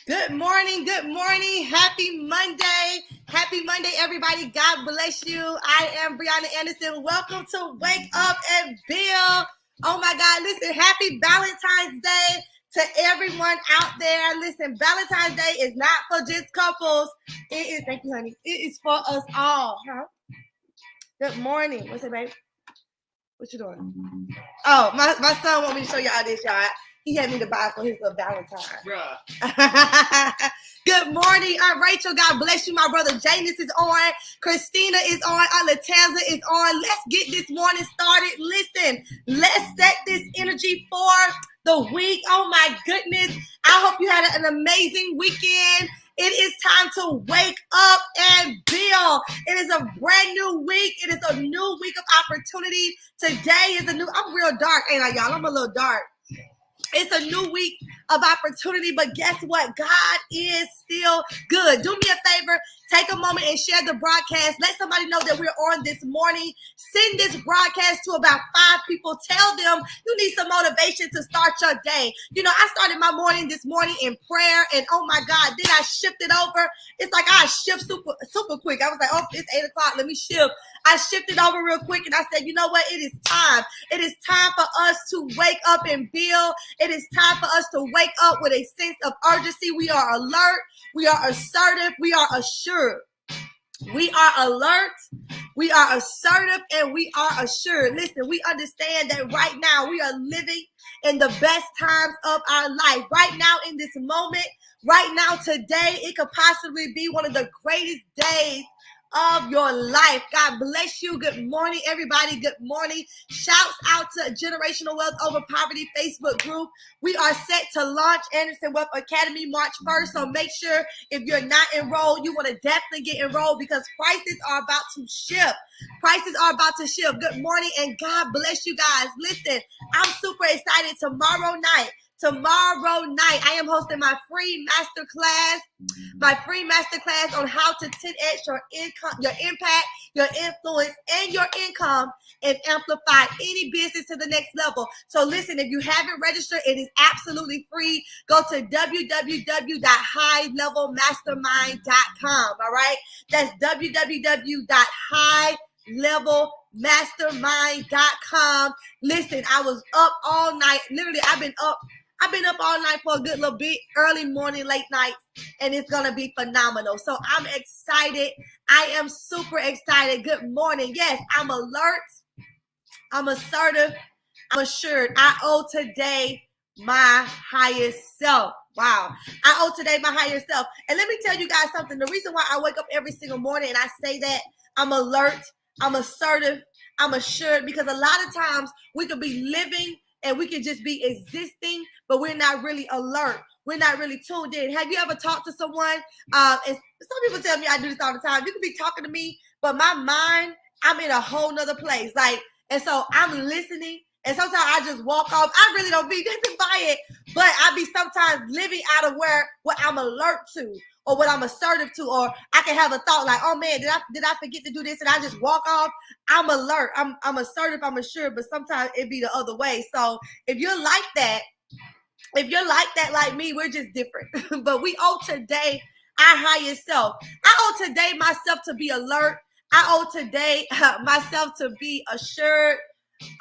Good morning, happy Monday, everybody. God bless you. I am Brianna Anderson. Welcome to Wake Up and Build. Oh my God, listen, happy Valentine's Day to everyone out there. Listen, Valentine's Day is not for just couples. It is, thank you, honey. It is for us all. Huh? Good morning. What's it, babe? What you doing? Oh, my son want me to show y'all this, y'all. He had me to buy for his little Valentine. Bruh. Good morning, Aunt Rachel. God bless you. My brother Janus is on. Christina is on. Aunt Latanza is on. Let's get this morning started. Listen, let's set this energy for the week. Oh my goodness. I hope you had an amazing weekend. It is time to wake up and build. It is a brand new week. It is a new week of opportunity. Today is I'm real dark, ain't I, y'all? I'm a little dark. It's a new week of opportunity, but guess what? God is still good. Do me a favor. Take a moment and share the broadcast. Let somebody know that we're on this morning. Send this broadcast to about 5 people. Tell them you need some motivation to start your day. You know, I started my morning this morning in prayer, and oh my God, then I shifted over. It's like I shift super quick. I was like, oh, it's 8 o'clock. Let me shift. I shifted over real quick, and I said, you know what? It is time. It is time for us to wake up and build. It is time for us to wake up with a sense of urgency. We are alert. We are assertive. We are assured. We are alert. We are assertive, and we are assured. Listen, we understand that right now we are living in the best times of our life. Right now in this moment, right now today, it could possibly be one of the greatest days of your life. God bless you. Good morning, everybody. Good morning. Shouts out to Generational Wealth Over Poverty Facebook group. We are set to launch Anderson Wealth Academy March 1st. So make sure if you're not enrolled, you want to definitely get enrolled because prices are about to shift. Prices are about to shift. Good morning and God bless you guys. Listen, I'm super excited. Tomorrow night, I am hosting my free masterclass on how to 10x your income, your impact, your influence, and your income, and amplify any business to the next level. So listen, if you haven't registered, it is absolutely free. Go to www.highlevelmastermind.com. All right, that's www.highlevelmastermind.com. Listen, I was up all night. Literally, I've been up all night for a good little bit, early morning, late night, and it's going to be phenomenal. So I'm excited. I am super excited. Good morning. Yes, I'm alert. I'm assertive. I'm assured. I owe today my highest self. Wow. I owe today my higher self. And let me tell you guys something. The reason why I wake up every single morning and I say that I'm alert, I'm assertive, I'm assured, because a lot of times we could be living and we can just be existing, but we're not really alert. We're not really tuned in. Have you ever talked to someone? And some people tell me I do this all the time. You can be talking to me, but my mind, I'm in a whole nother place. And so I'm listening, and sometimes I just walk off. I really don't be nothing by it, but I be sometimes living out of what I'm alert to, or what I'm assertive to, or I can have a thought like, oh man, did I forget to do this? And I just walk off. I'm alert. I'm assertive. I'm assured, but sometimes it be the other way. So if you're like that, like me, we're just different. But we owe today our highest self. I owe today myself to be alert. I owe today myself to be assured.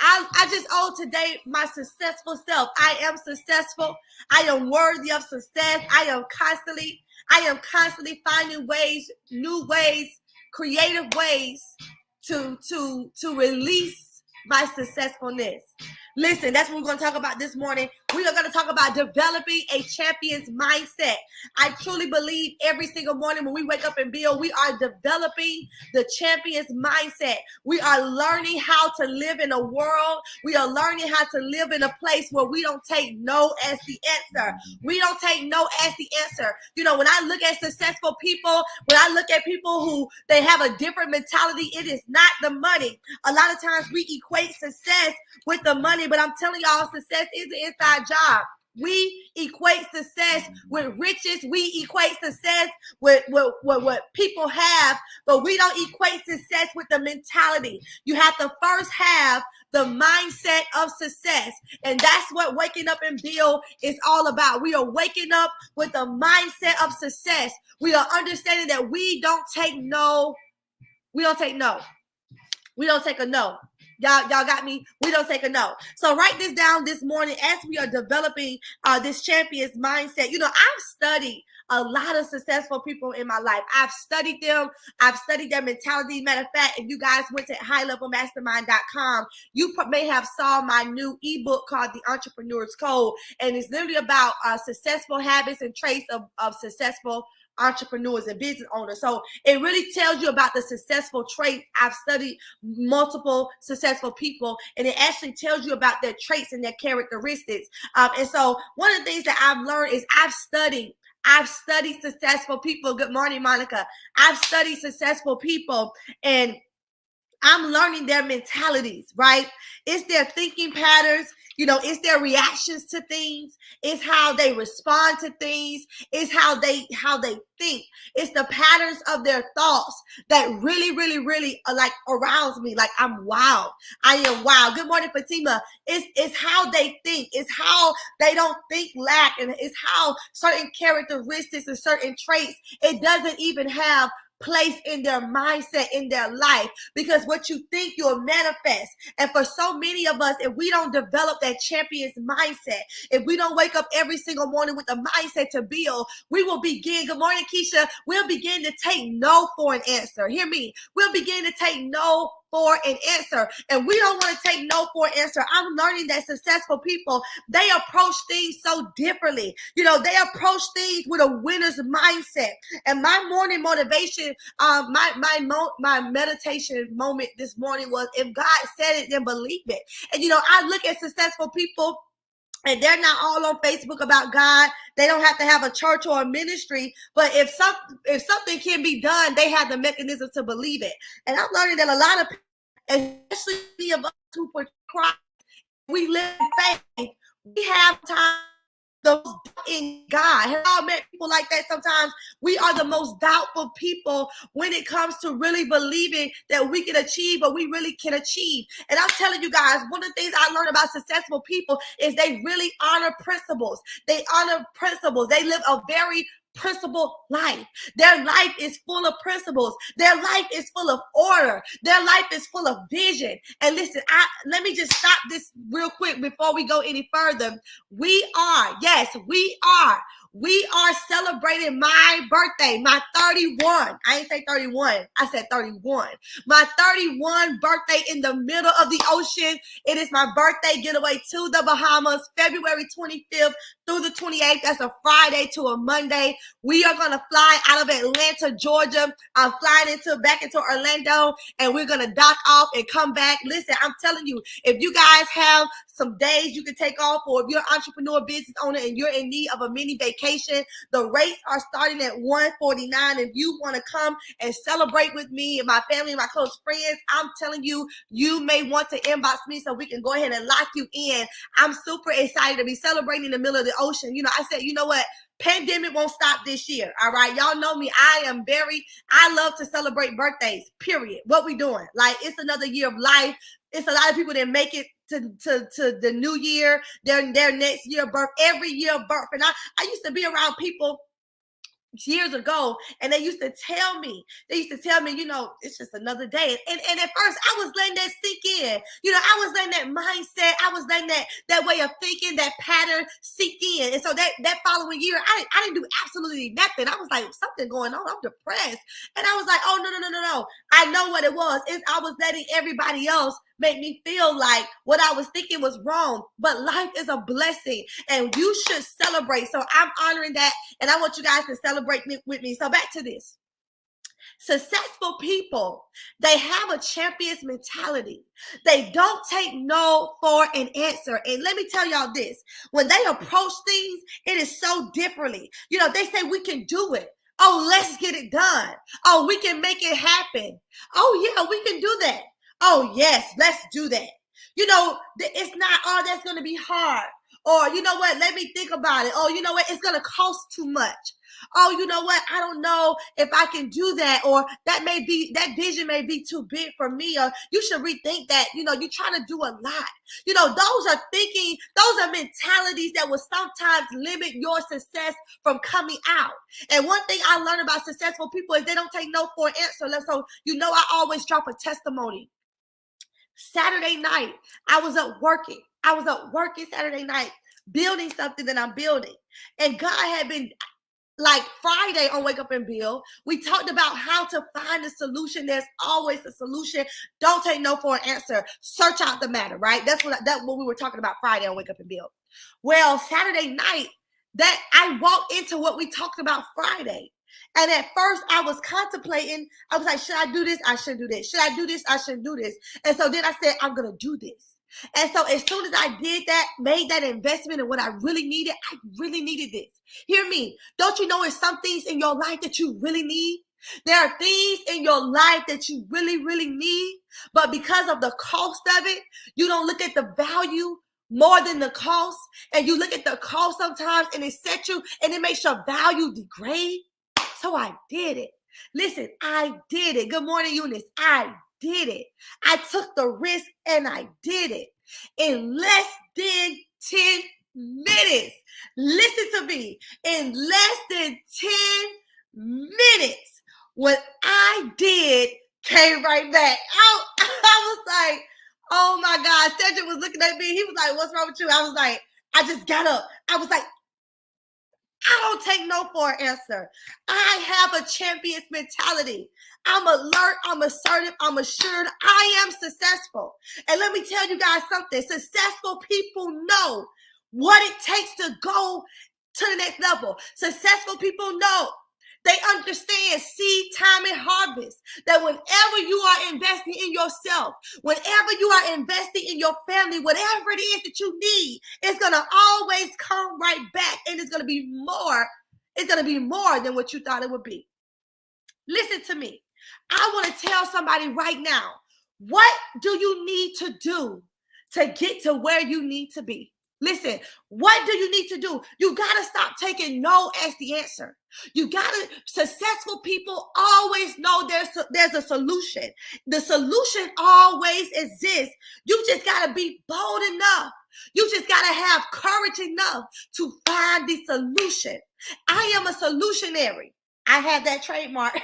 I just owe today my successful self. I am successful. I am worthy of success. I am constantly finding ways, new ways, creative ways to release my successfulness. Listen, that's what we're going to talk about this morning. We are going to talk about developing a champion's mindset. I truly believe every single morning when we wake up and build, we are developing the champion's mindset. We are learning how to live in a world. We are learning how to live in a place where we don't take no as the answer. We don't take no as the answer. You know, when I look at successful people, when I look at people who they have a different mentality, it is not the money. A lot of times we equate success with the money, but I'm telling y'all, success is an inside job. We equate success with riches. We equate success with what people have, but we don't equate success with the mentality. You have to first have the mindset of success. And that's what Waking Up and Build is all about. We are waking up with the mindset of success. We are understanding that we don't take no. We don't take no. We don't take a no. Y'all got me? We don't take a no. So write this down this morning as we are developing this champion's mindset. You know, I've studied a lot of successful people in my life. I've studied them. I've studied their mentality. Matter of fact, if you guys went to highlevelmastermind.com, you may have saw my new ebook called The Entrepreneur's Code. And it's literally about successful habits and traits of successful entrepreneurs and business owners. So it really tells you about the successful traits. I've studied multiple successful people, and it actually tells you about their traits and their characteristics. And so one of the things that I've learned is I've studied successful people. Good morning, Monica. I've studied successful people, and I'm learning their mentalities, right? It's their thinking patterns. You know, it's their reactions to things. It's how they respond to things. It's how they think. It's the patterns of their thoughts that really, really, really like arouse me. Like I'm wild. I am wild. Good morning, Fatima. It's how they think. It's how they don't think lack. And it's how certain characteristics and certain traits, it doesn't even have place in their mindset, in their life, because what you think, you'll manifest. And for so many of us, if we don't develop that champion's mindset, if we don't wake up every single morning with a mindset to build, we will begin, good morning, Keisha, we'll begin to take no for an answer. Hear me. We'll begin to take no for an answer. And we don't want to take no for an answer. I'm learning that successful people, they approach things so differently. You know, they approach things with a winner's mindset. And my morning motivation, my meditation moment this morning was, if God said it, then believe it. And you know, I look at successful people, and they're not all on Facebook about God. They don't have to have a church or a ministry. But if something can be done, they have the mechanism to believe it. And I'm learning that a lot of people, especially of us who portray Christ, we live in faith. We have time those in God. Have y'all met people like that? Sometimes we are the most doubtful people when it comes to really believing that we can achieve what we really can achieve. And I'm telling you guys, one of the things I learned about successful people is they really honor principles. They honor principles. They live a very principled life. Their life is full of principles. Their life is full of order. Their life is full of vision. And listen, let me just stop this real quick before we go any further. We are celebrating my birthday, my 31. I ain't say 31. I said 31. My 31 birthday in the middle of the ocean. It is my birthday getaway to the Bahamas, February 25th through the 28th. That's a Friday to a Monday. We are going to fly out of Atlanta, Georgia. I'm flying back into Orlando, and we're going to dock off and come back. Listen, I'm telling you, if you guys have some days you can take off, or if you're an entrepreneur, business owner, and you're in need of a mini vacation, the rates are starting at $149. If you want to come and celebrate with me and my family and my close friends, I'm telling you, you may want to inbox me so we can go ahead and lock you in. I'm super excited to be celebrating in the middle of the ocean. You know, I said, you know what? Pandemic won't stop this year. All right. Y'all know me. I love to celebrate birthdays, period. What we doing? Like, it's another year of life. It's a lot of people that make it to the new year, their next year of birth, every year of birth. And I used to be around people years ago, and they used to tell me, you know, it's just another day. And at first I was letting that sink in. You know, I was letting that mindset, I was letting that way of thinking, that pattern sink in. And so that following year, I didn't do absolutely nothing. I was like, something going on. I'm depressed. And I was like, oh, no. I know what it was. I was letting everybody else make me feel like what I was thinking was wrong. But life is a blessing, and you should celebrate. So I'm honoring that, and I want you guys to celebrate with me. So back to this. Successful people, they have a champion's mentality. They don't take no for an answer. And let me tell y'all this, when they approach things, it is so differently. You know, they say we can do it. Oh, let's get it done. Oh, we can make it happen. Oh, yeah, we can do that. Oh, yes, let's do that. You know, it's not, oh, that's going to be hard. Or, you know what, let me think about it. Oh, you know what, it's going to cost too much. Oh, you know what, I don't know if I can do that, or that vision may be too big for me, or you should rethink that. You're trying to do a lot. Those are mentalities that will sometimes limit your success from coming out. And one thing I learned about successful people is they don't take no for an answer. So, I always drop a testimony. Saturday night, I was up working. Saturday night, building something that I'm building. And God had been, like Friday on Wake Up and Build, we talked about how to find a solution. There's always a solution. Don't take no for an answer. Search out the matter, right? That's what we were talking about Friday on Wake Up and Build. Well, Saturday night, that I walked into what we talked about Friday. And at first I was contemplating, I was like, should I do this? I shouldn't do this. Should I do this? I shouldn't do this. And so then I said, I'm going to do this. And so as soon as I did that, made that investment in what I really needed this. Hear me. Don't you know there's some things in your life that you really need? There are things in your life that you really, really need, but because of the cost of it, you don't look at the value more than the cost, and you look at the cost sometimes and it makes your value degrade. So I did it. Listen, I did it. Good morning, Eunice. I did it. I took the risk and I did it in less than 10 minutes. Listen to me. In less than 10 minutes, what I did came right back. I was like, oh my God. Cedric was looking at me. He was like, what's wrong with you? I was like, I just got up. I was like, I don't take no for an answer. I have a champion's mentality. I'm alert, I'm assertive, I'm assured, I am successful. And let me tell you guys something. Successful people know what it takes to go to the next level. Successful people know. They understand seed, time, and harvest. That whenever you are investing in yourself, whenever you are investing in your family, whatever it is that you need, it's going to always come right back. And it's going to be more. It's going to be more than what you thought it would be. Listen to me. I want to tell somebody right now, what do you need to do to get to where you need to be? Listen, what do you need to do? You got to stop taking no as the answer. Successful people always know there's a solution. The solution always exists. You just got to be bold enough. You just got to have courage enough to find the solution. I am a solutionary. I have that trademark.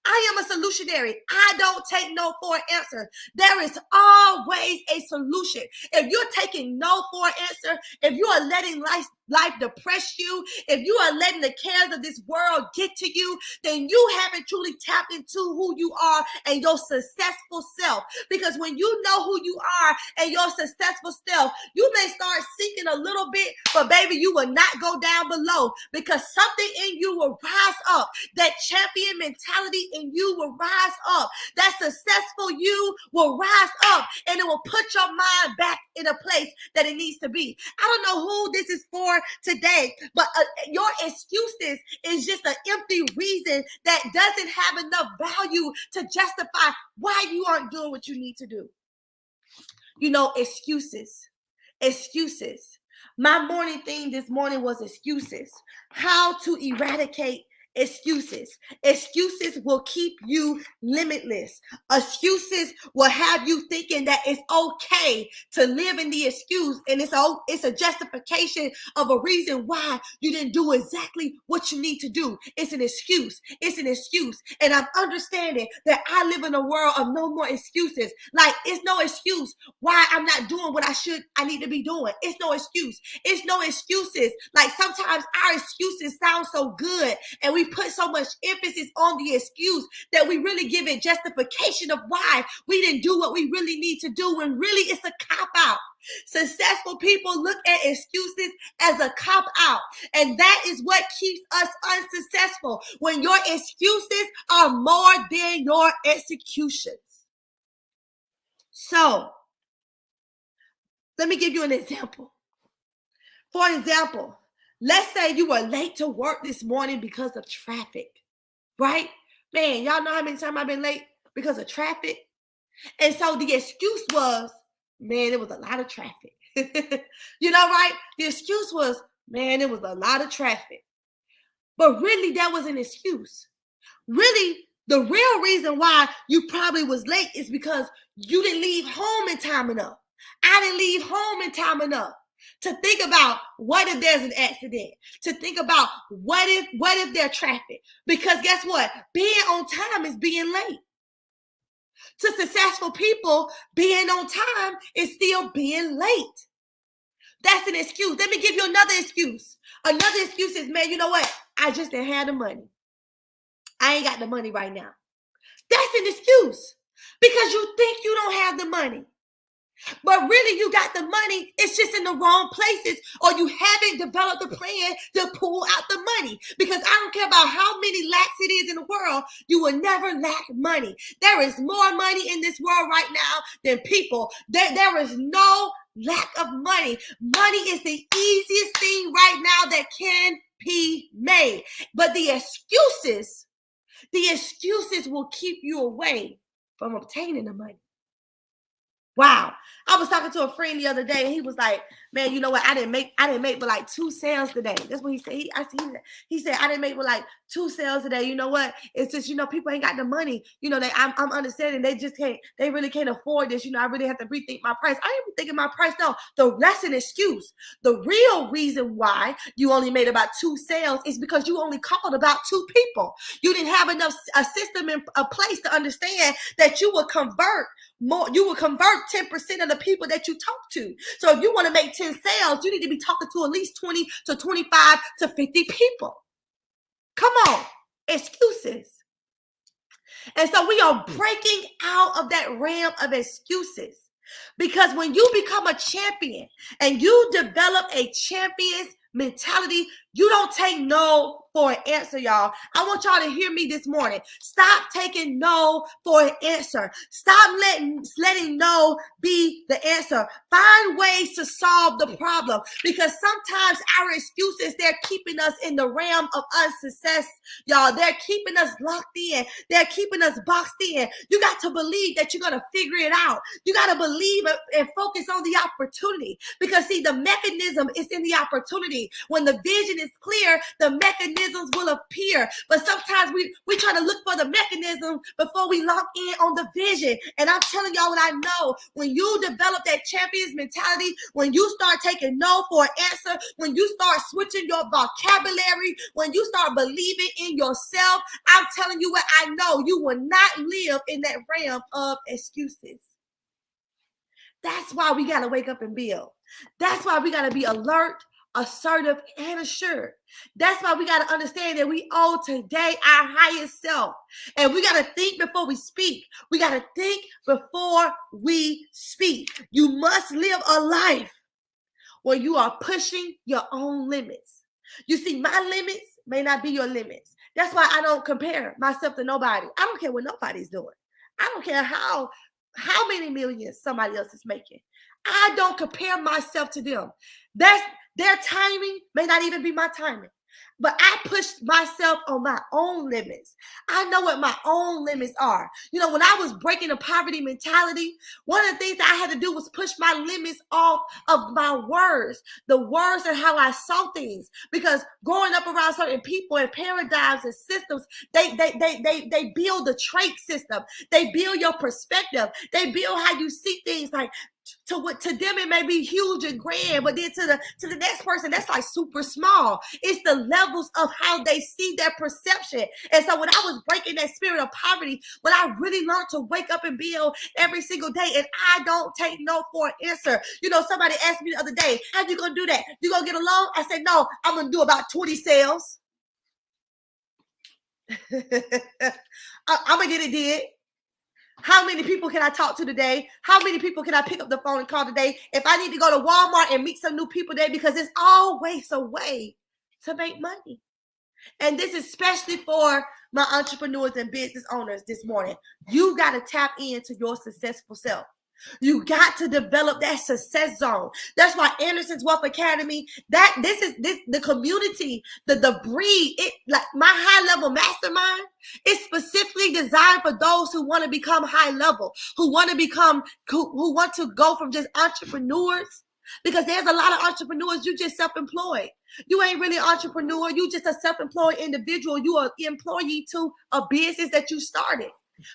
I am a solutionary. I don't take no for an answer. There is always a solution. If you're taking no for an answer, if you are letting life depress you, if you are letting the cares of this world get to you, then you haven't truly tapped into who you are and your successful self. Because when you know who you are and your successful self, you may start sinking a little bit, but baby, you will not go down below, because something in you will rise up. That champion mentality in you will rise up. That successful you will rise up, and it will put your mind back in a place that it needs to be. I don't know who this is for today, but your excuses is just an empty reason that doesn't have enough value to justify why you aren't doing what you need to do. Excuses. My morning theme this morning was excuses. How to eradicate excuses. Excuses will keep you limitless. Excuses will have you thinking that it's okay to live in the excuse, and it's a justification of a reason why you didn't do exactly what you need to do. It's an excuse. And I'm understanding that I live in a world of no more excuses. Like, it's no excuse why I'm not doing what I need to be doing. It's no excuse. It's no excuses. Like, sometimes our excuses sound so good, and we put so much emphasis on the excuse that we really give it justification of why we didn't do what we really need to do, when really it's a cop-out. Successful people look at excuses as a cop-out, and that is what keeps us unsuccessful, when your excuses are more than your executions. So, let me give you an example. For example, let's say you were late to work this morning because of traffic, right? Man, y'all know how many times I've been late because of traffic? And so the excuse was, man, there was a lot of traffic. You know, right? The excuse was, man, it was a lot of traffic. But really, that was an excuse. Really, the real reason why you probably was late is because you didn't leave home in time enough. I didn't leave home in time enough to think about what if there's an accident, to think about what if there's traffic. Because guess what? Being on time is being late. To successful people, being on time is still being late. That's an excuse. Let me give you another excuse. Another excuse is, man, you know what? I just didn't have the money. I ain't got the money right now. That's an excuse because you think you don't have the money. But really, you got the money. It's just in the wrong places, or you haven't developed a plan to pull out the money. Because I don't care about how many lacks it is in the world, you will never lack money. There is more money in this world right now than people. There is no lack of money. Money is the easiest thing right now that can be made. But the excuses will keep you away from obtaining the money. Wow. I was talking to a friend the other day, and he was like, man, you know what? I didn't make but like 2 sales today. That's what he said. He said, I didn't make but like 2 sales today. You know what? It's just, people ain't got the money. I'm understanding they really can't afford this. I really have to rethink my price. I ain't thinking my price. No, that's an excuse. The real reason why you only made about 2 sales is because you only called about 2 people. You didn't have enough a system in a place to understand that you will convert more. You will convert 10% of the people that you talk to. So if you want to make 10 sales, you need to be talking to at least 20 to 25 to 50 people. Come on, excuses. And so we are breaking out of that realm of excuses, because when you become a champion and you develop a champion's mentality, you don't take no for an answer, y'all. I want y'all to hear me this morning. Stop taking no for an answer. Stop letting no be the answer. Find ways to solve the problem, because sometimes our excuses, they're keeping us in the realm of unsuccess, y'all. They're keeping us locked in. They're keeping us boxed in. You got to believe that you're going to figure it out. You got to believe and focus on the opportunity, because see, the mechanism is in the opportunity. When the vision is clear, the mechanisms will appear. But sometimes we try to look for the mechanism before we lock in on the vision. And I'm telling y'all what I know. When you develop that champion's mentality, when you start taking no for an answer, when you start switching your vocabulary, when you start believing in yourself, I'm telling you what I know. You will not live in that realm of excuses. That's why we got to wake up and build. That's why we got to be alert, assertive, and assured. That's why we got to understand that we owe today our highest self. And we got to think before we speak. We got to think before we speak. You must live a life where you are pushing your own limits. You see, my limits may not be your limits. That's why I don't compare myself to nobody. I don't care what nobody's doing. I don't care how many millions somebody else is making. I don't compare myself to them. Their timing may not even be my timing. But I pushed myself on my own limits. I know what my own limits are. When I was breaking the poverty mentality, one of the things that I had to do was push my limits off of my words, the words and how I saw things. Because growing up around certain people and paradigms and systems, they build the trait system. They build your perspective. They build how you see things. Like, to them it may be huge and grand, but then to the next person, that's like super small. It's the levels of how they see their perception. And so when I was breaking that spirit of poverty, when I really learned to wake up and build every single day, and I don't take no for an answer. Somebody asked me the other day, how you gonna do that? You gonna get a loan? I said, no, I'm gonna do about 20 sales. I'm gonna get it did. How many people can I talk to today? How many people can I pick up the phone and call today? If I need to go to Walmart and meet some new people today, because there's always a way to make money. And this is especially for my entrepreneurs and business owners this morning. You got to tap into your successful self. You got to develop that success zone. That's why Anderson's Wealth Academy, the community, the breed, it like my high level mastermind is specifically designed for those who want to become high level, who want to go from just entrepreneurs Because there's a lot of entrepreneurs, you just self-employed. You ain't really an entrepreneur. You just a self-employed individual. You are an employee to a business that you started.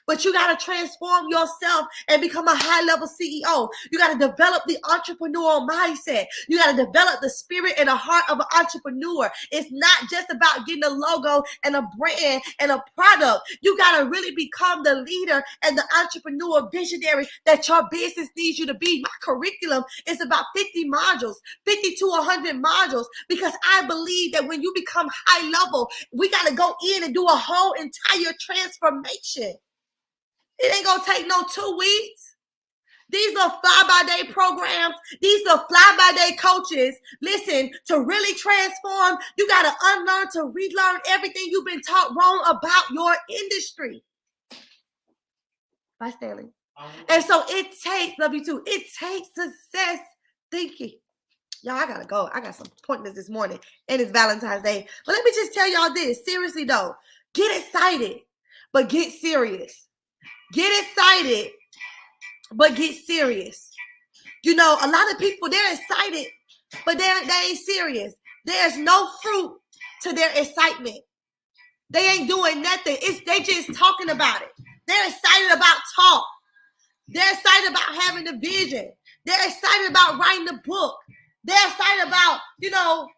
But you got to transform yourself and become a high-level CEO. You got to develop the entrepreneurial mindset. You got to develop the spirit and the heart of an entrepreneur. It's not just about getting a logo and a brand and a product. You got to really become the leader and the entrepreneur visionary that your business needs you to be. My curriculum is about 50 modules, 50 to 100 modules, because I believe that when you become high level, we got to go in and do a whole entire transformation. It ain't gonna take no 2 weeks. These are fly-by-day programs. These are fly-by-day coaches. Listen, to really transform, you got to unlearn to relearn everything you've been taught wrong about your industry. Bye, Stanley. And so it takes, love you too, it takes success thinking. Y'all, I got to go. I got some appointments this morning, and it's Valentine's Day. But let me just tell y'all this. Seriously, though, get excited, but get serious. Get excited, but get serious. You know, a lot of people, they're excited, but they ain't serious. There's no fruit to their excitement. They ain't doing nothing. They just talking about it. They're excited about talk. They're excited about having a vision. They're excited about writing a book. They're excited about,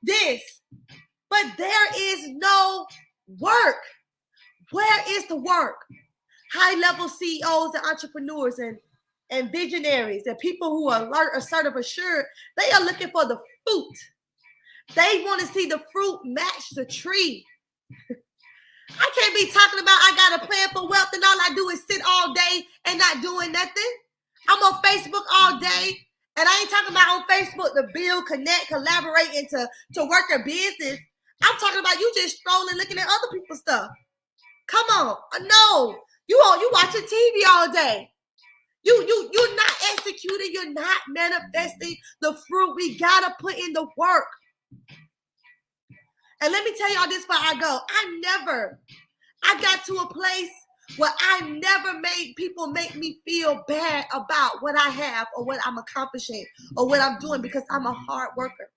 this. But there is no work. Where is the work? High-level CEOs and entrepreneurs and visionaries and people who are alert, assertive, assured, they are looking for the fruit. They want to see the fruit match the tree. I can't be talking about I got a plan for wealth and all I do is sit all day and not doing nothing. I'm on Facebook all day, and I ain't talking about on Facebook to build, connect, collaborate, and to work a business. I'm talking about you just strolling, looking at other people's stuff. Come on. No. You watching TV all day. You're not executing. You're not manifesting the fruit. We gotta put in the work. And let me tell y'all this before I go. I got to a place where I never made people make me feel bad about what I have or what I'm accomplishing or what I'm doing, because I'm a hard worker.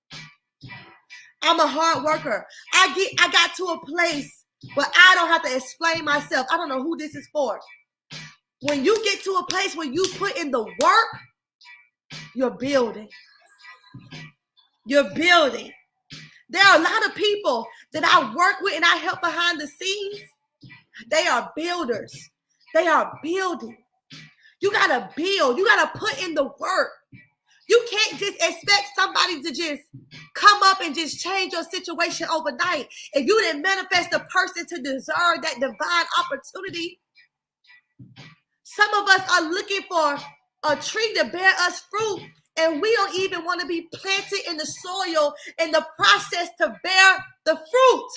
I'm a hard worker. I got to a place where I don't have to explain myself. I don't know who this is for. When you get to a place where you put in the work, you're building. You're building. There are a lot of people that I work with and I help behind the scenes. They are builders. They are building. You got to build. You got to put in the work. You can't just expect somebody to just come up and just change your situation overnight. If you didn't manifest the person to deserve that divine opportunity, some of us are looking for a tree to bear us fruit, and we don't even want to be planted in the soil in the process to bear the fruit.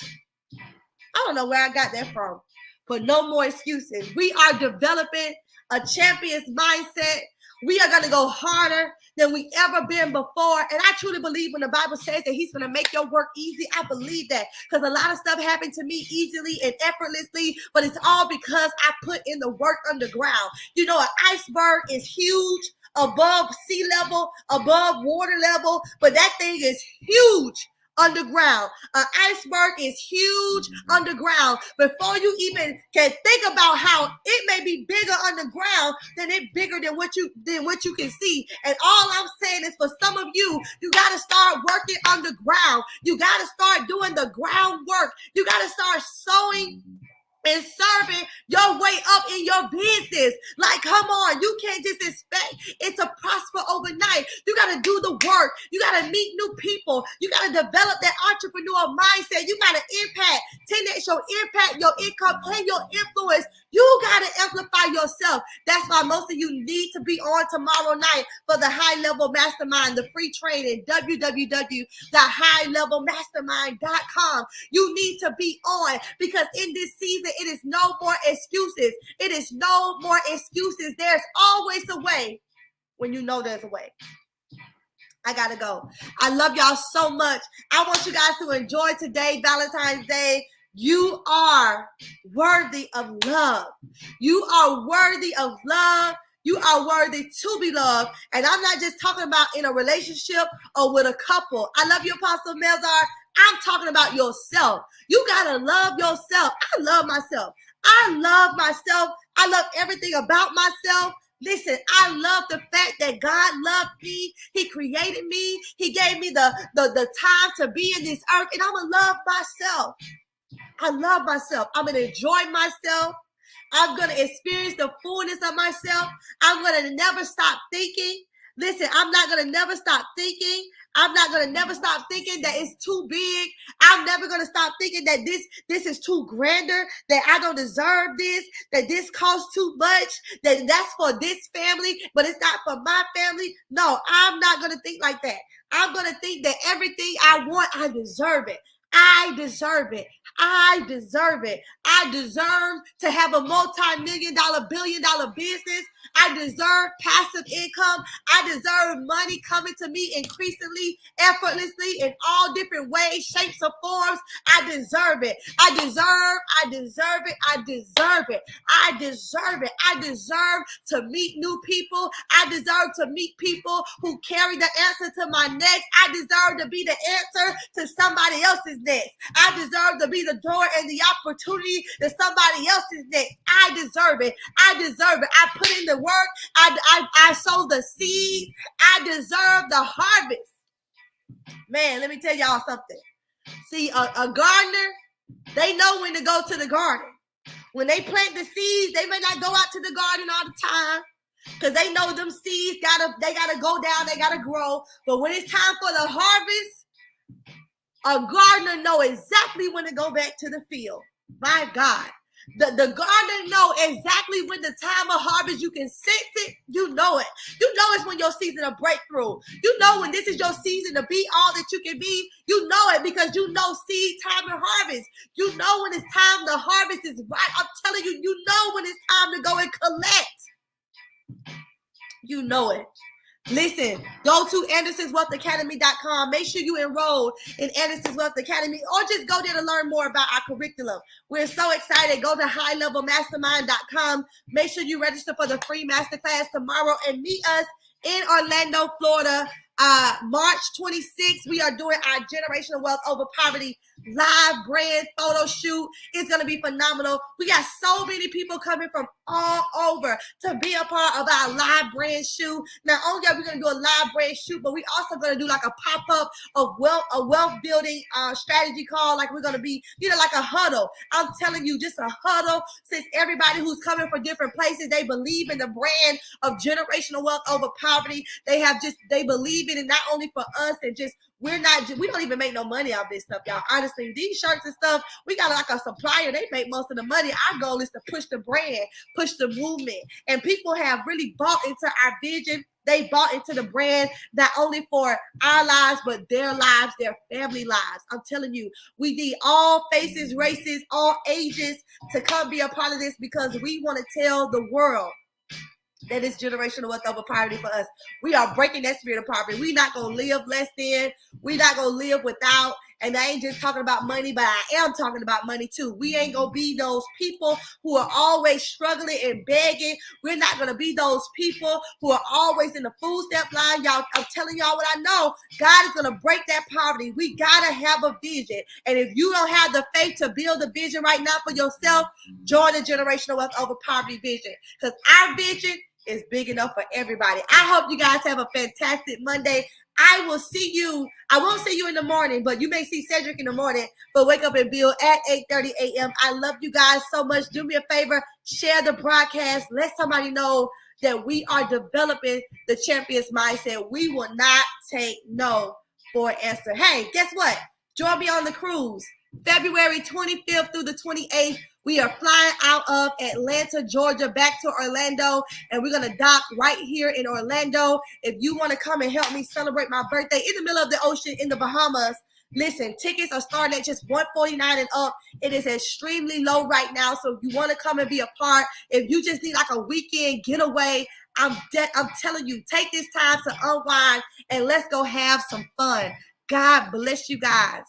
I don't know where I got that from, but no more excuses. We are developing a champion's mindset. We are going to go harder than we ever been before. And I truly believe when the Bible says that he's going to make your work easy, I believe that, because a lot of stuff happened to me easily and effortlessly, but it's all because I put in the work underground. You know, an iceberg is huge above sea level, above water level, but that thing is huge underground. An iceberg is huge underground. Before you even can think about how it may be bigger underground, then it's bigger than what you can see. And all I'm saying is, for some of you, you got to start working underground. You got to start doing the groundwork. You got to start sowing and serving your way up in your business. Like, come on, you can't just expect it to prosper overnight. You got to do the work. You got to meet new people. You got to develop that entrepreneurial mindset. You got to impact, 10x your impact, your income, and your influence. You got to amplify yourself. That's why most of you need to be on tomorrow night for the High Level Mastermind, the free training, www.highlevelmastermind.com. You need to be on, because in this season, it is no more excuses. It is no more excuses. There's always a way when you know there's a way. I got to go. I love y'all so much. I want you guys to enjoy today, Valentine's Day. You are worthy of love. You are worthy of love. You are worthy to be loved. And I'm not just talking about in a relationship or with a couple. I love you, Apostle Melzar. I'm talking about yourself. You got to love yourself. I love myself. I love myself. I love everything about myself. Listen, I love the fact that God loved me. He created me. He gave me the time to be in this earth. And I'm going to love myself. I love myself. I'm going to enjoy myself. I'm going to experience the fullness of myself. I'm going to never stop thinking. Listen, I'm not going to never stop thinking. I'm not going to never stop thinking that it's too big. I'm never going to stop thinking that this is too grander, that I don't deserve this, that this costs too much, that that's for this family, but it's not for my family. No, I'm not going to think like that. I'm going to think that everything I want, I deserve it. I deserve it. I deserve it. I deserve to have a multi-million-dollar, billion-dollar business. I deserve passive income. I deserve money coming to me increasingly, effortlessly, in all different ways, shapes, or forms. I deserve it. I deserve it. I deserve it. I deserve it. I deserve to meet new people. I deserve to meet people who carry the answer to my next. I deserve to be the answer to somebody else's next. I deserve to be the door and the opportunity to somebody else's next. I deserve it. I deserve it. I put in the work. I sow the seed. I deserve the harvest. Man, let me tell y'all something. See, a gardener, they know when to go to the garden. When they plant the seeds, they may not go out to the garden all the time because they know them seeds they gotta go down, they gotta grow. But when it's time for the harvest, a gardener know exactly when to go back to the field. My God. The gardener know exactly when the time of harvest. You can sense it. You know it. You know it's when your season of breakthrough. You know when this is your season to be all that you can be. You know it because you know seed time and harvest. You know when it's time the harvest is right. I'm telling you, you know when it's time to go and collect. You know it. Listen, go to AndersonsWealthAcademy.com. Make sure you enroll in Anderson's Wealth Academy or just go there to learn more about our curriculum. We're so excited. Go to HighLevelMastermind.com. Make sure you register for the free masterclass tomorrow and meet us in Orlando, Florida. March 26th, we are doing our Generational Wealth Over Poverty live brand photo shoot. It's going to be phenomenal. We got so many people coming from all over to be a part of our live brand shoot. Not only are we going to do a live brand shoot, but we also going to do like a pop-up of wealth building strategy call. Like we're going to be, like a huddle. I'm telling you, just a huddle, since everybody who's coming from different places, they believe in the brand of Generational Wealth Over Poverty. They believe in it not only for us and just we don't even make no money off this stuff, y'all. Honestly, these shirts and stuff, we got like a supplier. They make most of the money. Our goal is to push the brand, push the movement. And people have really bought into our vision. They bought into the brand, not only for our lives, but their lives, their family lives. I'm telling you, we need all faces, races, all ages to come be a part of this because we want to tell the world that is generational wealth over poverty for us. We are breaking that spirit of poverty. We're not going to live less than. We're not going to live without. And I ain't just talking about money, but I am talking about money too. We ain't going to be those people who are always struggling and begging. We're not going to be those people who are always in the food stamp line. Y'all, I'm telling y'all what I know. God is going to break that poverty. We got to have a vision. And if you don't have the faith to build a vision right now for yourself, join the Generational Wealth Over Poverty vision. Because our vision is big enough for everybody. I hope you guys have a fantastic Monday. I won't see you in the morning, but you may see Cedric in the morning. But Wake Up and Build at 8:30 a.m. I love you guys so much. Do me a favor, share the broadcast. Let somebody know that we are developing the champion's mindset. We will not take no for an answer. Hey, guess what? Join me on the cruise. February 25th through the 28th. We are flying out of Atlanta, Georgia, back to Orlando, and we're going to dock right here in Orlando. If you want to come and help me celebrate my birthday in the middle of the ocean in the Bahamas, listen, tickets are starting at just $149 and up. It is extremely low right now, so if you want to come and be a part, if you just need like a weekend getaway, I'm telling you, take this time to unwind, and let's go have some fun. God bless you guys.